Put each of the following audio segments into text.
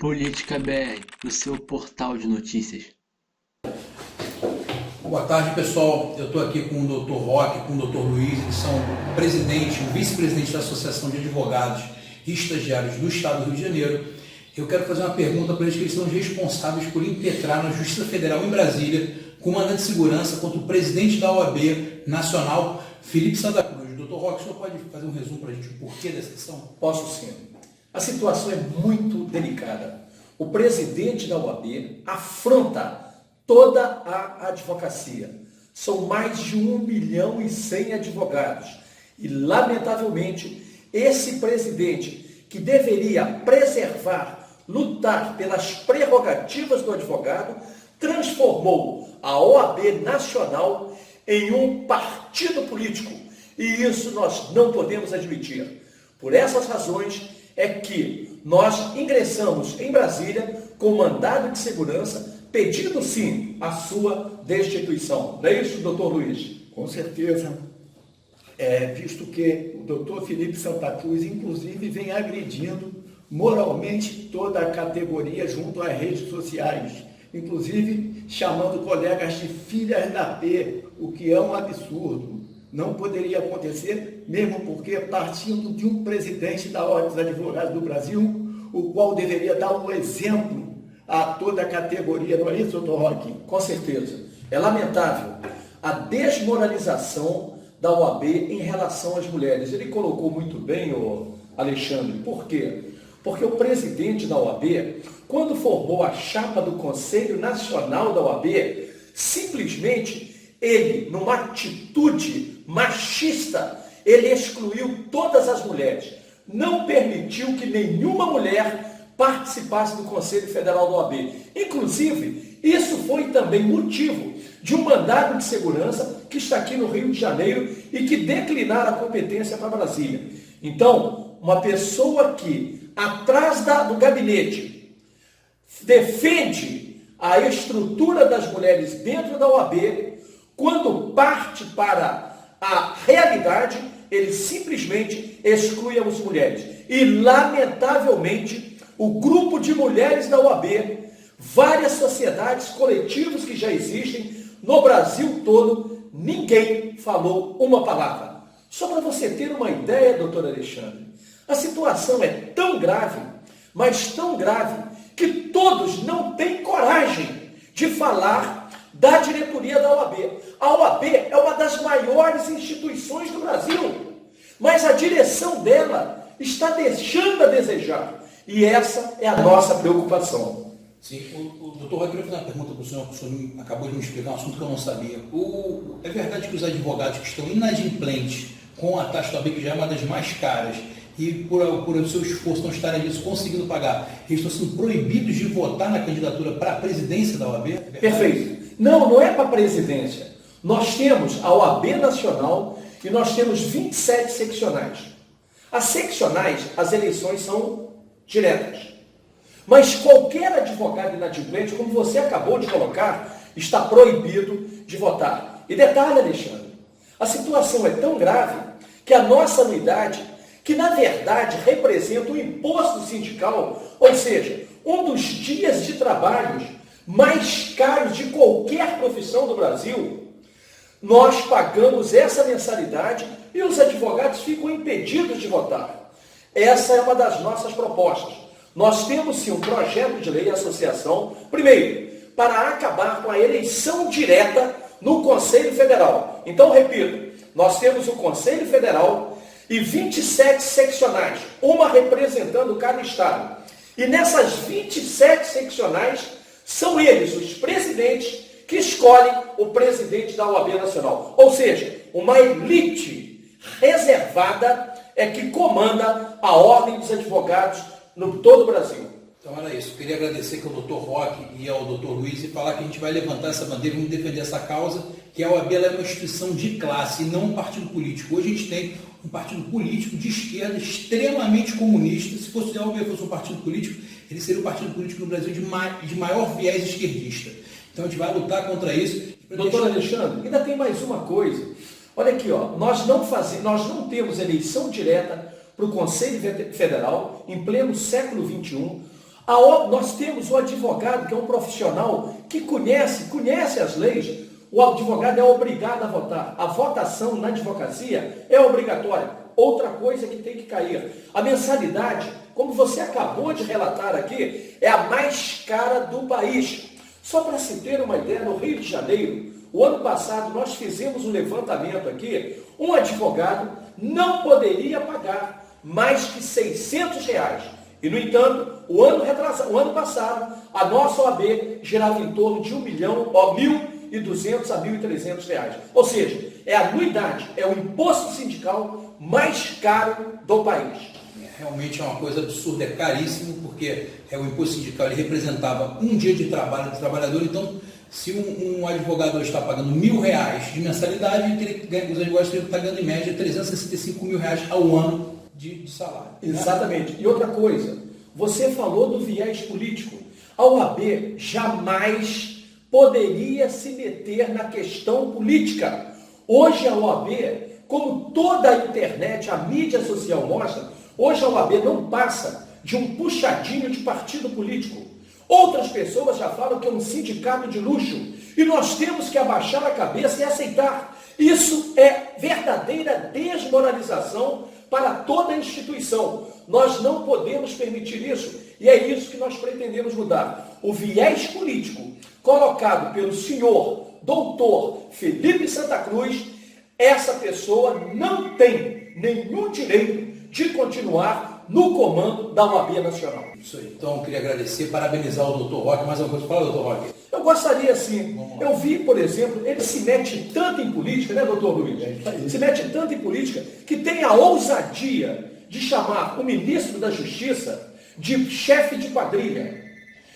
Política BR, o seu portal de notícias. Boa tarde, pessoal. Eu estou aqui com o Dr. Roque, com o Dr. Luiz, eles são o presidente e o vice-presidente da Associação de Advogados e Estagiários do Estado do Rio de Janeiro. Eu quero fazer uma pergunta para eles, que eles são os responsáveis por impetrar na Justiça Federal em Brasília, com mandado de segurança contra o presidente da OAB Nacional, Felipe Santa Cruz. Dr. Roque, o senhor pode fazer um resumo para a gente do porquê dessa questão? Posso sim. A situação é muito delicada. O presidente da OAB afronta toda a advocacia. São mais de 1.100.000 advogados. E, lamentavelmente, esse presidente, que deveria preservar, lutar pelas prerrogativas do advogado, transformou a OAB Nacional em um partido político. E isso nós não podemos admitir. Por essas razões é que nós ingressamos em Brasília com mandado de segurança, pedindo sim a sua destituição. Não é isso, doutor Luiz? Com certeza, visto que o doutor Felipe Santa Cruz, inclusive, vem agredindo moralmente toda a categoria junto às redes sociais, inclusive chamando colegas de filhas da P, o que é um absurdo. Não poderia acontecer, mesmo porque partindo de um presidente da Ordem dos Advogados do Brasil, o qual deveria dar um exemplo a toda a categoria, não é isso, doutor Roque? Com certeza. É lamentável a desmoralização da OAB em relação às mulheres. Ele colocou muito bem, o Alexandre. Por quê? Porque o presidente da OAB, quando formou a chapa do Conselho Nacional da OAB, simplesmente ele, numa atitude machista, ele excluiu todas as mulheres. Não permitiu que nenhuma mulher participasse do Conselho Federal da OAB. Inclusive, isso foi também motivo de um mandado de segurança que está aqui no Rio de Janeiro e que declinaram a competência para Brasília. Então, uma pessoa que, atrás do gabinete, defende a estrutura das mulheres dentro da OAB, quando parte para a realidade, ele simplesmente exclui as mulheres. E, lamentavelmente, o grupo de mulheres da OAB, várias sociedades, coletivos que já existem no Brasil todo, ninguém falou uma palavra. Só para você ter uma ideia, doutor Alexandre, a situação é tão grave, mas tão grave, que todos não têm coragem de falar da diretoria da OAB. A OAB é uma das maiores instituições do Brasil, mas a direção dela está deixando a desejar. E essa é a nossa preocupação. Sim, o doutor, eu queria fazer uma pergunta para o senhor acabou de me explicar um assunto que eu não sabia. É verdade que os advogados que estão inadimplentes com a taxa da OAB, que já é uma das mais caras, e por o seu esforço não estarem nisso conseguindo pagar, eles estão sendo proibidos de votar na candidatura para a presidência da OAB? É perfeito. Não é para a presidência. Nós temos a OAB Nacional e nós temos 27 seccionais. As seccionais, as eleições são diretas. Mas qualquer advogado inadimplente, como você acabou de colocar, está proibido de votar. E detalhe, Alexandre, a situação é tão grave que a nossa anuidade, que na verdade representa o imposto sindical, ou seja, um dos dias de trabalho mais caros de qualquer profissão do Brasil, nós pagamos essa mensalidade e os advogados ficam impedidos de votar. Essa é uma das nossas propostas. Nós temos sim um projeto de lei e associação, primeiro, para acabar com a eleição direta no Conselho Federal. Então, repito, nós temos o Conselho Federal e 27 seccionais, uma representando cada estado. E nessas 27 seccionais, são eles, os presidentes, que escolhem o presidente da OAB Nacional. Ou seja, uma elite reservada é que comanda a Ordem dos Advogados no todo o Brasil. Então era isso. Eu queria agradecer aqui ao Dr. Roque e ao Dr. Luiz e falar que a gente vai levantar essa bandeira, vamos defender essa causa, que a OAB é uma instituição de classe e não um partido político. Hoje a gente tem um partido político de esquerda extremamente comunista. Se fosse a OAB fosse um partido político, ele seria o partido político no Brasil de maior viés esquerdista. Então a gente vai lutar contra isso. Doutor Alexandre, ainda tem mais uma coisa. Olha aqui, nós não temos eleição direta para o Conselho Federal em pleno século XXI. Nós temos o advogado, que é um profissional que conhece as leis. O advogado é obrigado a votar. A votação na advocacia é obrigatória. Outra coisa que tem que cair. A mensalidade, como você acabou de relatar aqui, é a mais cara do país. Só para se ter uma ideia, no Rio de Janeiro, o ano passado nós fizemos um levantamento aqui, um advogado não poderia pagar mais que R$600. E, no entanto, o ano passado, a nossa OAB girava em torno de R$1.200 a R$1.300. Ou seja, é a anuidade, é o imposto sindical mais caro do país. Realmente é uma coisa absurda, é caríssimo, porque o imposto sindical ele representava um dia de trabalho do trabalhador. Então, se um advogado hoje está pagando R$1.000 de mensalidade, os advogados teriam que estar ganhando em média R$365 mil ao ano de salário. Exatamente. E outra coisa, você falou do viés político. A OAB jamais poderia se meter na questão política. Hoje a OAB, como toda a internet, a mídia social mostra, hoje a OAB não passa de um puxadinho de partido político. Outras pessoas já falam que é um sindicato de luxo. E nós temos que abaixar a cabeça e aceitar. Isso é verdadeira desmoralização para toda a instituição. Nós não podemos permitir isso. E é isso que nós pretendemos mudar. O viés político colocado pelo senhor doutor Felipe Santa Cruz, essa pessoa não tem nenhum direito de continuar no comando da OAB Nacional. Isso aí. Então, eu queria agradecer, parabenizar o doutor Roque. Mais alguma coisa? Fala, doutor Roque. Eu gostaria, sim. Eu vi, por exemplo, ele se mete tanto em política, né, doutor Luiz? Se mete tanto em política que tem a ousadia de chamar o ministro da Justiça de chefe de quadrilha.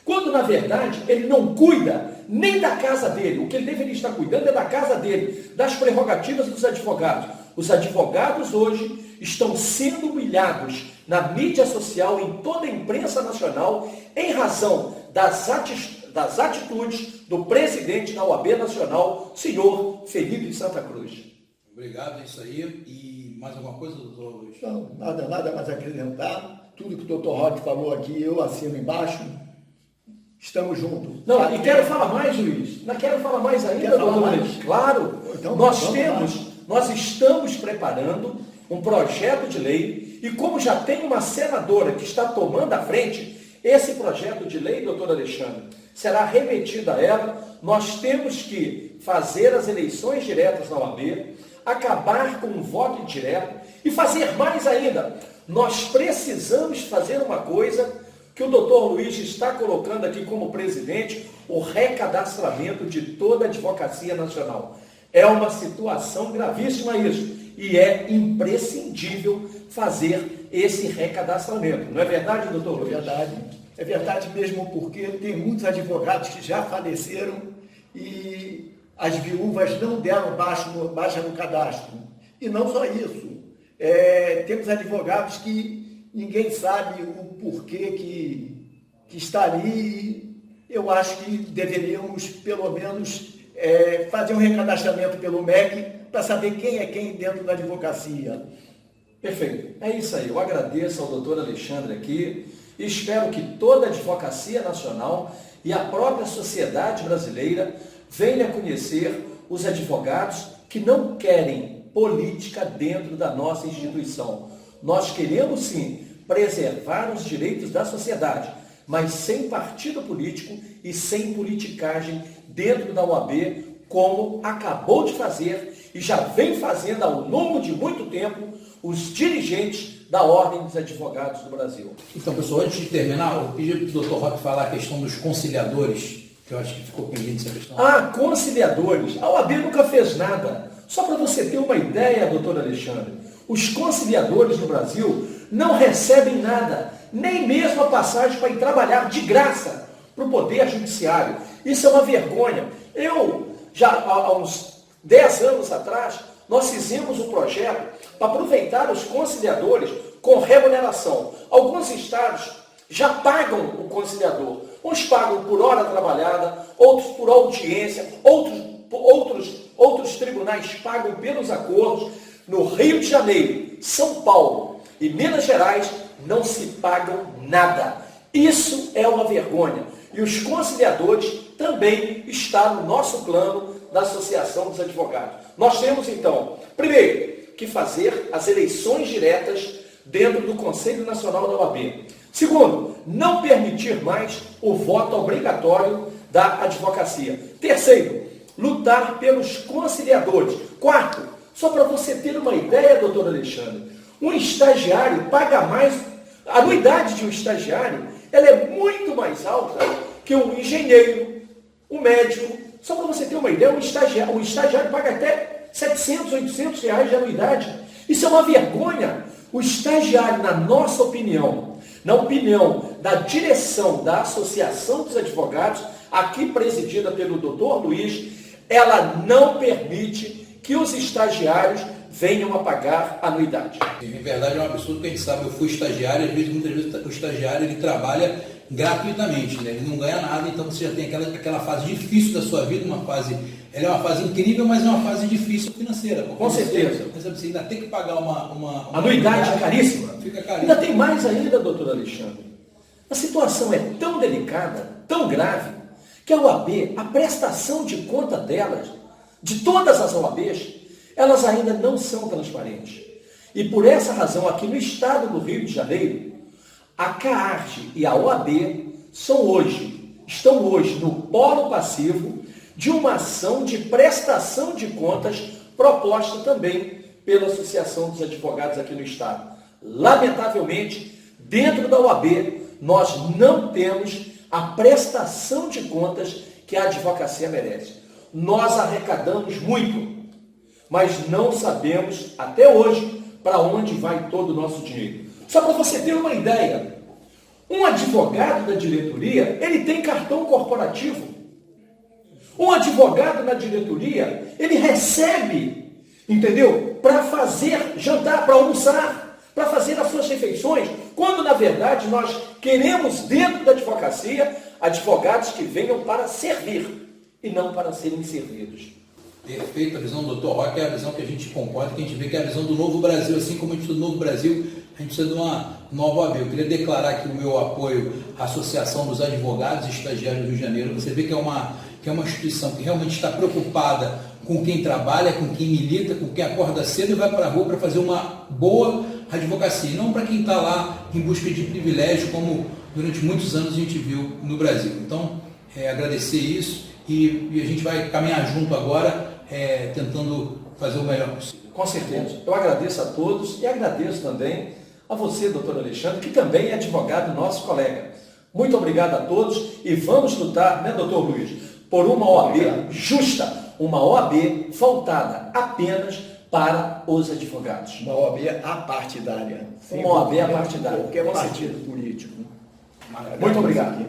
Quando, na verdade, ele não cuida nem da casa dele. O que ele deveria estar cuidando é da casa dele, das prerrogativas dos advogados. Os advogados hoje estão sendo humilhados na mídia social, em toda a imprensa nacional, em razão das atitudes do presidente da OAB Nacional, senhor Felipe Santa Cruz. Obrigado, é isso aí. E mais alguma coisa, doutor Luiz? Não, nada mais a acrescentar. Tudo que o doutor Roque falou aqui, eu assino embaixo. Estamos juntos. Não, e quero falar mais, Luiz. Não quero falar mais ainda, doutor Luiz. Claro. Então, nós estamos preparando um projeto de lei e como já tem uma senadora que está tomando a frente, esse projeto de lei, doutor Alexandre, será remetido a ela. Nós temos que fazer as eleições diretas na OAB, acabar com o voto indireto e fazer mais ainda. Nós precisamos fazer uma coisa que o doutor Luiz está colocando aqui como presidente, o recadastramento de toda a advocacia nacional. É uma situação gravíssima isso. E é imprescindível fazer esse recadastramento. Não é verdade, doutor Luiz? É verdade. É verdade mesmo, porque tem muitos advogados que já faleceram e as viúvas não deram baixa no cadastro. E não só isso. Temos advogados que ninguém sabe o porquê que está ali. Eu acho que deveríamos, pelo menos, fazer um recadastramento pelo MEC para saber quem é quem dentro da advocacia. Perfeito. É isso aí. Eu agradeço ao doutor Alexandre aqui e espero que toda a advocacia nacional e a própria sociedade brasileira venha conhecer os advogados que não querem política dentro da nossa instituição. Nós queremos, sim, preservar os direitos da sociedade, mas sem partido político e sem politicagem dentro da OAB, como acabou de fazer e já vem fazendo ao longo de muito tempo os dirigentes da Ordem dos Advogados do Brasil. Então, pessoal, antes de terminar, eu pedi para o doutor Roque falar a questão dos conciliadores, que eu acho que ficou pendente essa questão. Conciliadores. A OAB nunca fez nada. Só para você ter uma ideia, doutor Alexandre, os conciliadores no Brasil não recebem nada, nem mesmo a passagem para ir trabalhar de graça para o Poder Judiciário. Isso é uma vergonha. Já há uns 10 anos atrás, nós fizemos um projeto para aproveitar os conciliadores com remuneração. Alguns estados já pagam o conciliador. Uns pagam por hora trabalhada, outros por audiência, outros tribunais pagam pelos acordos. No Rio de Janeiro, São Paulo e Minas Gerais não se pagam nada. Isso é uma vergonha. E os conciliadores também estão no nosso plano da Associação dos Advogados. Nós temos, então, primeiro, que fazer as eleições diretas dentro do Conselho Nacional da OAB. Segundo, não permitir mais o voto obrigatório da advocacia. Terceiro, lutar pelos conciliadores. Quarto, só para você ter uma ideia, doutor Alexandre, um estagiário paga mais, a anuidade de um estagiário, ela é muito mais alta que um engenheiro, um médico. Só para você ter uma ideia, um estagiário paga até 700, 800 reais de anuidade. Isso é uma vergonha. O estagiário, na nossa opinião, na opinião da direção da Associação dos Advogados, aqui presidida pelo doutor Luiz, ela não permite que os estagiários venham a pagar anuidade. Em verdade é um absurdo que a gente sabe, eu fui estagiário, muitas vezes o estagiário ele trabalha gratuitamente, né? Ele não ganha nada, então você já tem aquela fase difícil da sua vida, ela é uma fase incrível, mas é uma fase difícil financeira. Com certeza. Você ainda tem que pagar uma anuidade é caríssima. Fica caríssimo. Ainda tem mais ainda, doutor Alexandre. A situação é tão delicada, tão grave, que a OAB, a prestação de conta delas, de todas as OABs, elas ainda não são transparentes. E por essa razão, aqui no estado do Rio de Janeiro, a CAARTE e a OAB estão hoje no polo passivo de uma ação de prestação de contas proposta também pela Associação dos Advogados aqui no estado. Lamentavelmente, dentro da OAB, nós não temos a prestação de contas que a advocacia merece. Nós arrecadamos muito, mas não sabemos até hoje para onde vai todo o nosso dinheiro. Só para você ter uma ideia, um advogado da diretoria, ele tem cartão corporativo. Um advogado na diretoria, ele recebe, entendeu? Para fazer jantar, para almoçar, para fazer as suas refeições, quando na verdade nós queremos dentro da advocacia advogados que venham para servir e não para serem servidos. Perfeito, a visão do Dr. Roque é a visão que a gente concorda, que a gente vê que é a visão do novo Brasil, assim como a gente do novo Brasil, a gente precisa de uma nova OAB. Eu queria declarar aqui o meu apoio à Associação dos Advogados e Estagiários do Rio de Janeiro. Você vê que é uma instituição que realmente está preocupada com quem trabalha, com quem milita, com quem acorda cedo e vai para a rua para fazer uma boa advocacia, e não para quem está lá em busca de privilégio, como durante muitos anos a gente viu no Brasil. Então, agradecer isso e a gente vai caminhar junto agora, tentando fazer o melhor possível. Com certeza. Eu agradeço a todos e agradeço também a você, doutor Alexandre, que também é advogado, nosso colega. Muito obrigado a todos e vamos lutar, né, doutor Luiz, por uma OAB justa, uma OAB voltada apenas para os advogados. Uma OAB apartidária. Uma OAB apartidária. Qualquer partido político. Muito obrigado.